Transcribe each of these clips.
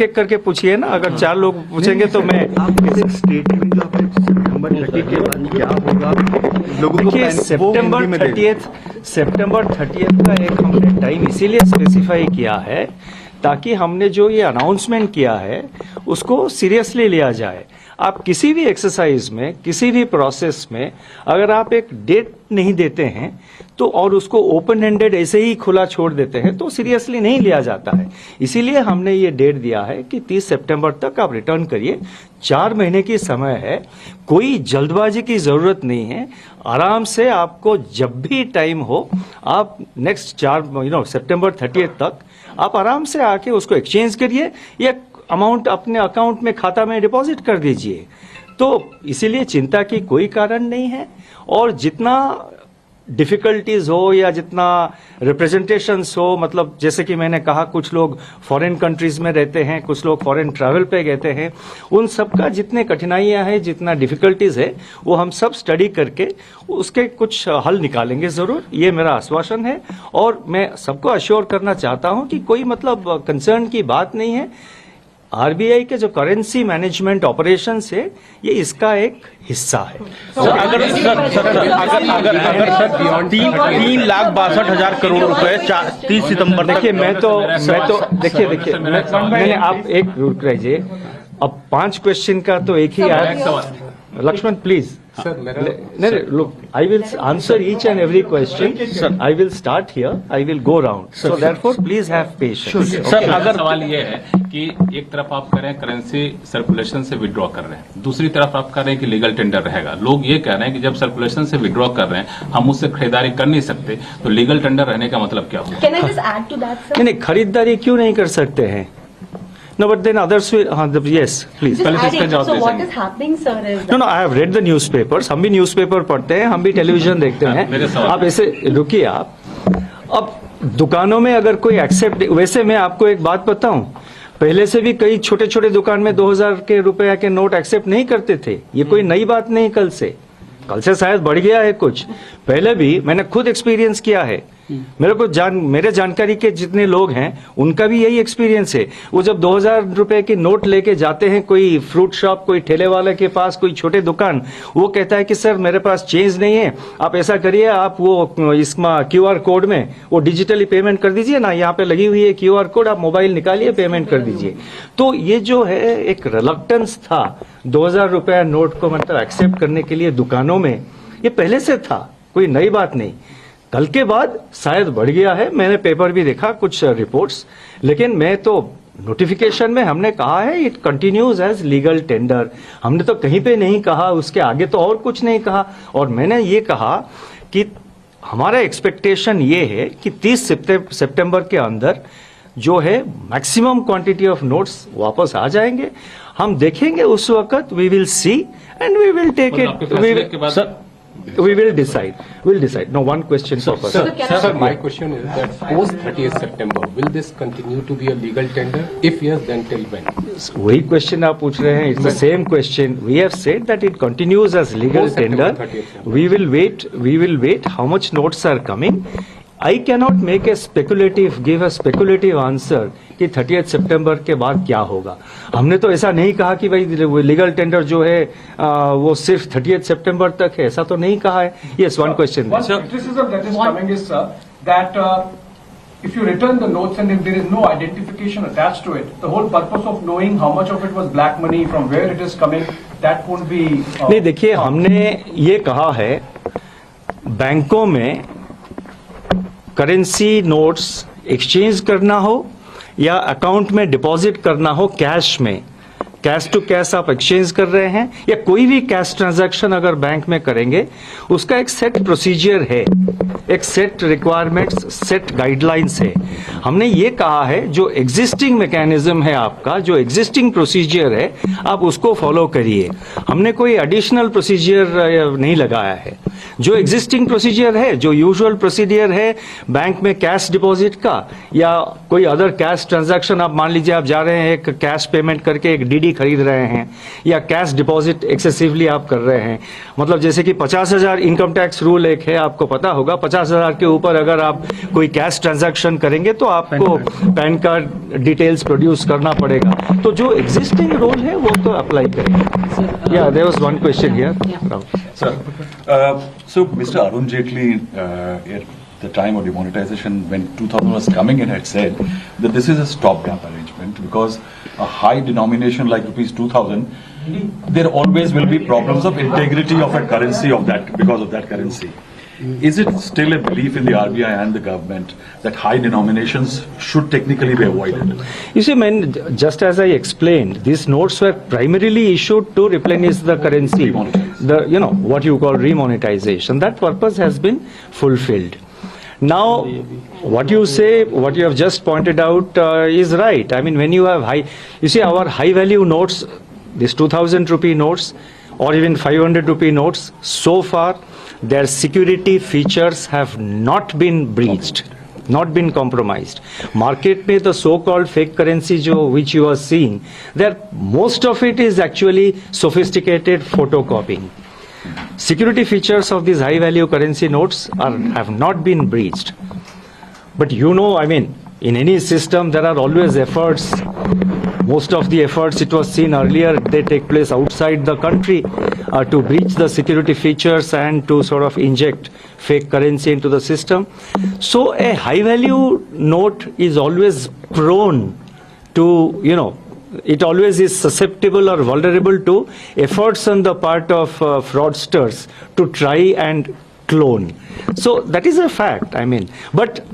एक करके पूछिए ना, अगर 4 लोग पूछेंगे तो मैं स्टेटमेंट जो आपने सितंबर 30 के बाद क्या होगा लोगों को देखिए, सितंबर 30 का एक हमने टाइम इसीलिए स्पेसिफाई किया है ताकि हमने जो ये अनाउंसमेंट किया है उसको सीरियसली लिया जाए। आप किसी भी एक्सरसाइज में, किसी भी प्रोसेस में अगर आप एक डेट नहीं देते हैं तो और उसको ओपन एंडेड ऐसे ही खुला छोड़ देते हैं तो सीरियसली नहीं लिया जाता है। इसीलिए हमने ये डेट दिया है कि 30 सितंबर तक आप रिटर्न करिए। 4 महीने की समय है, कोई जल्दबाजी की जरूरत नहीं है। आराम से आपको जब भी टाइम हो आप नेक्स्ट 4 सितंबर 30 तक आप आराम से आके उसको एक्सचेंज करिए या अमाउंट अपने अकाउंट में, खाता में डिपॉजिट कर दीजिए। तो इसीलिए चिंता की कोई कारण नहीं है। और जितना डिफिकल्टीज हो या जितना रिप्रेजेंटेशंस हो, मतलब जैसे कि मैंने कहा कुछ लोग फॉरेन कंट्रीज में रहते हैं, कुछ लोग फॉरेन ट्रैवल पे गए हैं, उन सब का जितने कठिनाइयां हैं, जितना डिफिकल्टीज है वो हम सब स्टडी करके उसके कुछ हल निकालेंगे जरूर, ये मेरा आश्वासन है। और मैं सबको अश्योर करना चाहता हूं कि कोई मतलब कंसर्न की बात नहीं है। आरबीआई के जो करेंसी मैनेजमेंट ऑपरेशंस है ये इसका एक हिस्सा है। सर अगर 3,62,000 करोड़ रुपए 30 सितंबर तक, देखिए मैं तो देखिए मैंने आप एक रुक रहिए, अब 5 क्वेश्चन का तो एक ही आया। Lakshman please sir, look, I will answer each and every question. Sir, I will start here. I will go round. So therefore, please have patience. Sir अगर सवाल ये है कि एक तरफ आप कह रहे हैं करेंसी सर्कुलेशन से विड्रॉ कर रहे हैं, दूसरी तरफ आप कह रहे हैं कि लीगल टेंडर रहेगा। लोग ये कह रहे हैं कि जब सर्कुलेशन से विड्रॉ कर रहे हैं हम उससे खरीदारी कर नहीं सकते, तो लीगल टेंडर रहने का मतलब क्या होगा? Can I just add to that, sir? नहीं, खरीदारी क्यों नहीं कर सकते हैं? No, but then others will. Yes, please. Just adding, so what is happening, sir, is No, I have read the newspapers. हम भी न्यूज़पेपर पढ़ते हैं, हम भी टेलीविजन देखते हैं। आप ऐसे रुकिए आप। अब दुकानों में अगर कोई एक्सेप्ट, वैसे मैं आपको एक बात बताऊं, पहले से भी कई छोटे छोटे दुकान में 2000 के रुपया के नोट एक्सेप्ट नहीं करते थे। ये कोई नई बात नहीं, कल से शायद बढ़ गया है कुछ। पहले भी मैंने खुद एक्सपीरियंस किया है। मेरे जानकारी के जितने लोग हैं उनका भी यही एक्सपीरियंस है। वो जब 2000 रुपए की नोट लेके जाते हैं कोई फ्रूट शॉप, कोई ठेले वाले के पास, कोई छोटे दुकान, वो कहता है कि सर मेरे पास चेंज नहीं है, आप ऐसा करिए, आप वो इसमें QR कोड में वो डिजिटली पेमेंट कर दीजिए ना, यहाँ पे लगी हुई है QR कोड, आप मोबाइल निकालिए, पेमेंट कर दीजिए। तो ये जो है एक रिलक्टेंस था 2000 रुपया नोट को मतलब एक्सेप्ट करने के लिए दुकानों में, ये पहले से था, कोई नई बात नहीं। कल के बाद शायद बढ़ गया है, मैंने पेपर भी देखा कुछ रिपोर्ट्स, लेकिन मैं तो नोटिफिकेशन में हमने कहा है it continues as legal tender. हमने तो कहीं पे नहीं कहा, उसके आगे तो और कुछ नहीं कहा। और मैंने ये कहा कि हमारा एक्सपेक्टेशन ये है कि 30 सितंबर के अंदर जो है मैक्सिमम क्वांटिटी ऑफ नोट्स वापस आ जाएंगे। हम देखेंगे उस वक्त, we will see and we will take it, we will decide. We'll decide. No, one question per person. Sir, my question is that post 30th September, will this continue to be a legal tender? If yes, then till when? वही question आप पूछ रहे हैं. It's the same question. We have said that it continues as legal tender. We will wait. We will wait. How much notes are coming? I cannot make a speculative answer कि 30th सितंबर के बाद क्या होगा। हमने तो ऐसा नहीं कहा कि भाई लीगल टेंडर जो है वो सिर्फ 30th सितंबर तक है, ऐसा तो नहीं कहा है। Yes, one question. One criticism that is coming is, sir, that if you return the notes and if there is no identification attached to it, the whole purpose of knowing how much of it was black money, from where it is coming, that won't be. नहीं, देखिए हमने ये कहा है बैंकों में currency notes exchange करना हो या अकाउंट में डिपॉजिट करना हो, कैश में, कैश टू कैश आप एक्सचेंज कर रहे हैं या कोई भी कैश ट्रांजैक्शन अगर बैंक में करेंगे, उसका एक सेट प्रोसीजर है, एक सेट रिक्वायरमेंट्स, सेट गाइडलाइंस है। हमने ये कहा है जो एग्जिस्टिंग मैकेनिज्म है आपका, जो एग्जिस्टिंग प्रोसीजर है, आप उसको फॉलो करिए। हमने कोई एडिशनल प्रोसीजर नहीं लगाया है। जो एग्जिस्टिंग प्रोसीजर है, जो यूजुअल प्रोसीजर है बैंक में कैश डिपॉजिट का या कोई अदर कैश ट्रांजैक्शन, आप मान लीजिए आप जा रहे हैं एक कैश पेमेंट करके एक डीडी खरीद रहे हैं या कैश डिपॉजिट एक्सेसिवली आप कर रहे हैं, मतलब जैसे कि 50,000 इनकम टैक्स रूल एक है, आपको पता होगा 50,000 के ऊपर अगर आप कोई कैश ट्रांजैक्शन करेंगे तो आपको पैन कार्ड डिटेल्स प्रोड्यूस करना पड़ेगा, तो जो एग्जिस्टिंग रूल है वो तो अप्लाई करेंगे। या there was one question here. Sir, so Mr. Arun Jaitley, at the time of demonetization, when 2000 was coming in, had said that this is a stopgap arrangement because a high denomination like rupees 2000, there always will be problems of integrity of a currency of that because of that currency. Is it still a belief in the RBI and the government that high denominations should technically be avoided? You see, man, just as I explained, these notes were primarily issued to replenish the currency, what you call remonetization. That purpose has been fulfilled. Now, what you say, what you have just pointed out is right. I mean, when you have you see our high value notes, these 2,000 rupee notes or even 500 rupee notes, so far, their security features have not been breached, not been compromised. Market में the so-called fake currency which you are seeing, there most of it is actually sophisticated photocopying. Security features of these high-value currency notes have not been breached. But I mean, in any system there are always efforts. Most of the efforts, it was seen earlier, they take place outside the country to breach the security features and to sort of inject fake currency into the system. So a high value note is always prone to, it always is susceptible or vulnerable to efforts on the part of fraudsters to try and clone. So that is a fact, I mean. But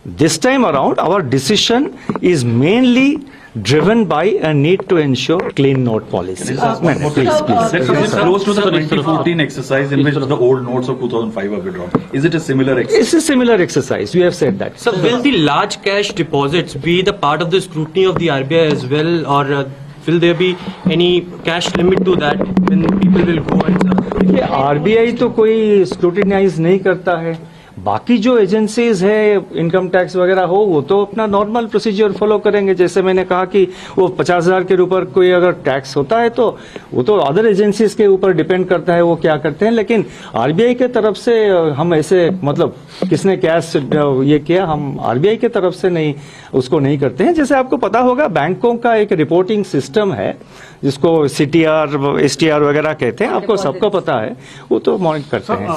this time around, our decision is mainly driven by a need to ensure clean note policy. Please. Is it close to the 2014 exercise in which the old notes of 2005 were withdrawn? Is it a similar exercise? It's a similar exercise. We have said that. So will the large cash deposits be the part of the scrutiny of the RBI as well, or will there be any cash limit to that when people will go and देखिए RBI तो कोई scrutinise नहीं करता है, बाकी जो agencies है income tax वगैरह वो तो अपना नॉर्मल प्रोसीजर फॉलो करेंगे। जैसे मैंने कहा कि वो 50,000 के ऊपर कोई अगर टैक्स होता है तो वो तो अदर एजेंसीज के ऊपर डिपेंड करता है वो क्या करते हैं, लेकिन आरबीआई के तरफ से हम ऐसे मतलब किसने कैश ये किया, हम आरबीआई के तरफ से नहीं उसको नहीं करते हैं। जैसे आपको पता होगा बैंकों का एक रिपोर्टिंग सिस्टम है जिसको CTR, STR वगैरह कहते हैं, आपको सबको पता है, वो तो मॉनिटर करते हैं।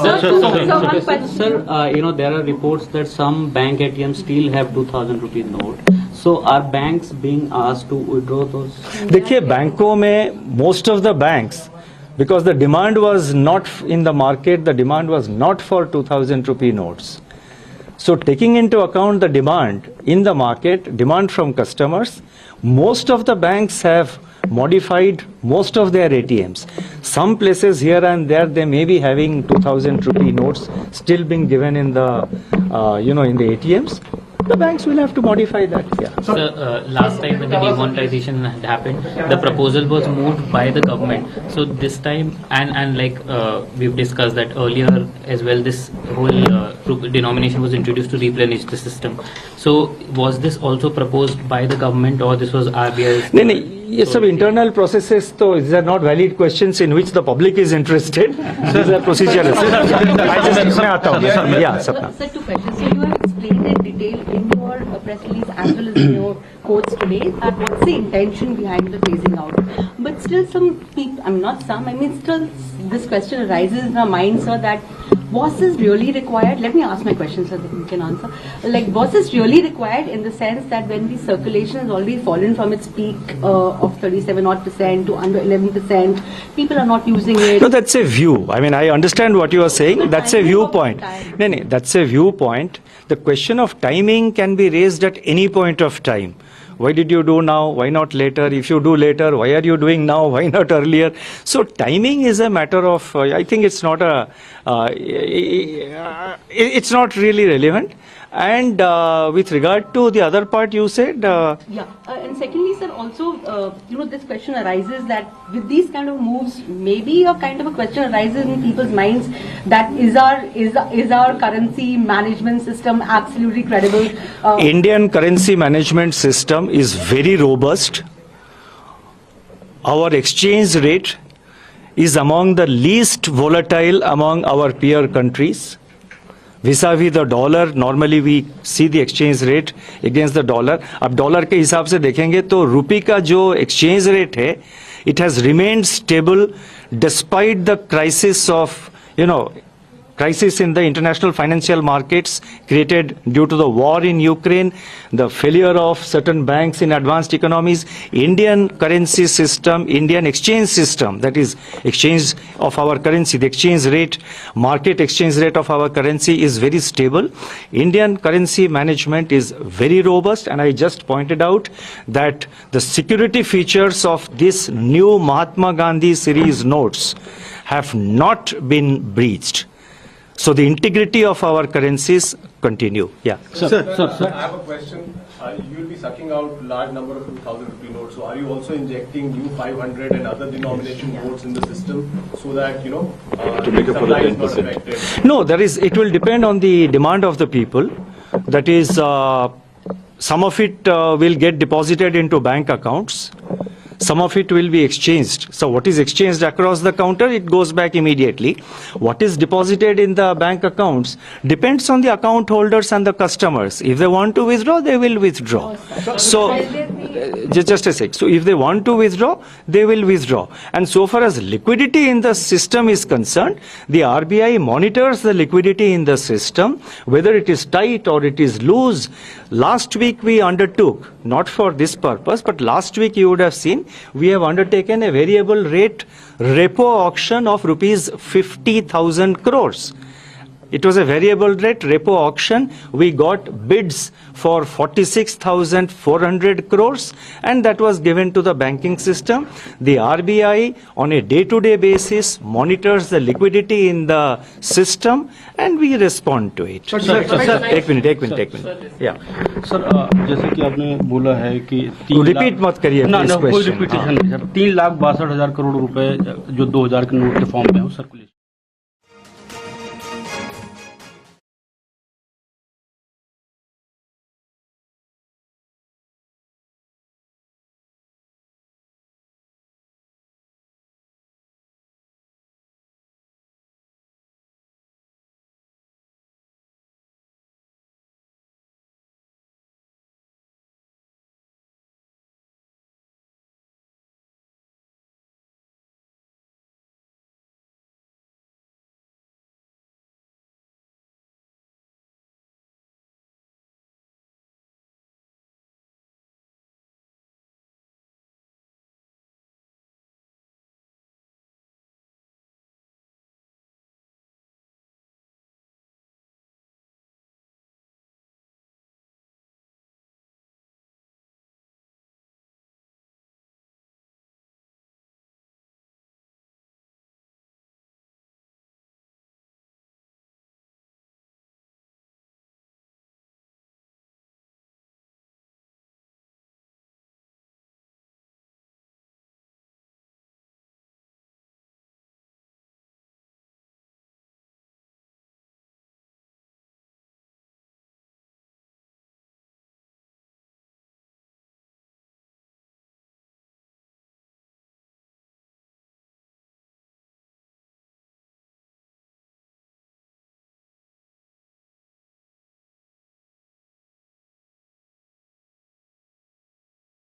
Sir, there are reports that some bank ATMs still have 2,000 rupee note. So are banks being asked to withdraw those? देखिए बैंकों में most of the banks, because the demand was not in the market, the demand was not for 2,000 rupee notes. So taking into account the demand in the market, demand from customers, most of the banks have modified most of their ATMs. Some places here and there they may be having 2,000 rupee notes still being given in the in the ATMs. The banks will have to modify that. Yeah. So last time when the demonetization had happened, the proposal was moved by the government. So this time, and like we've discussed that earlier as well, this whole denomination was introduced to replenish the system. So was this also proposed by the government, or this was RBI's? No. ये सब internal processes, so these are not valid questions in which the public is interested. These are procedures. मैं आता हूँ. Yeah, Sapna. Sir, two questions. So you have explained in detail in your press release as well as in your quotes today that what's the intention behind the phasing out. But still some people, still this question arises in our mind, sir, that was this really required? Let me ask my question so that you can answer. Like, was this really required in the sense that when the circulation has already fallen from its peak of 37% to under 11%, people are not using it? No, that's a view. I mean, I understand what you are saying. That's a viewpoint. No, that's a viewpoint. The question of timing can be raised at any point of time. Why did you do now? Why not later? If you do later, why are you doing now? Why not earlier? So timing is a matter of, I think it's not it's not really relevant. And with regard to the other part you said, And secondly, sir, also, this question arises that with these kind of moves, maybe a kind of a question arises in people's minds that is our currency management system absolutely credible? Indian currency management system is very robust. Our exchange rate is among the least volatile among our peer countries. vis-a-vis the dollar, normally we see the exchange rate against the dollar. अब dollar के हिसाब से देखेंगे तो रुपये का जो exchange rate है, it has remained stable despite the crisis of, crisis in the international financial markets created due to the war in Ukraine, the failure of certain banks in advanced economies. Indian currency system, Indian exchange system, that is exchange of our currency, the exchange rate, market exchange rate of our currency is very stable. Indian currency management is very robust, and I just pointed out that the security features of this new Mahatma Gandhi series notes have not been breached. So the integrity of our currencies continue. Yeah. Sir, I have a question. You will be sucking out large number of 2,000 rupee notes. So are you also injecting new 500 and other denomination notes in the system so that, to make up for the 10%? No, it will depend on the demand of the people. That is, some of it will get deposited into bank accounts. Some of it will be exchanged. So what is exchanged across the counter, it goes back immediately. What is deposited in the bank accounts depends on the account holders and the customers. If they want to withdraw, they will withdraw. So just a sec. So if they want to withdraw, they will withdraw. And so far as liquidity in the system is concerned, the RBI monitors the liquidity in the system, whether it is tight or it is loose. Last week we undertook, not for this purpose, but last week you would have seen, we have undertaken a variable rate repo auction of rupees 50,000 crores. It was a variable rate repo auction. We got bids for 46,400 crores, and that was given to the banking system. The RBI on a day-to-day basis monitors the liquidity in the system, and we respond to it. एक minute या sir जैसे कि आपने बोला है कि repeat मत करिए कोई रिपीटेशन नहीं सर 3,62,000 करोड़ रुपए जो 2000 के नोट के फॉर्म में हो सर्कुलेशन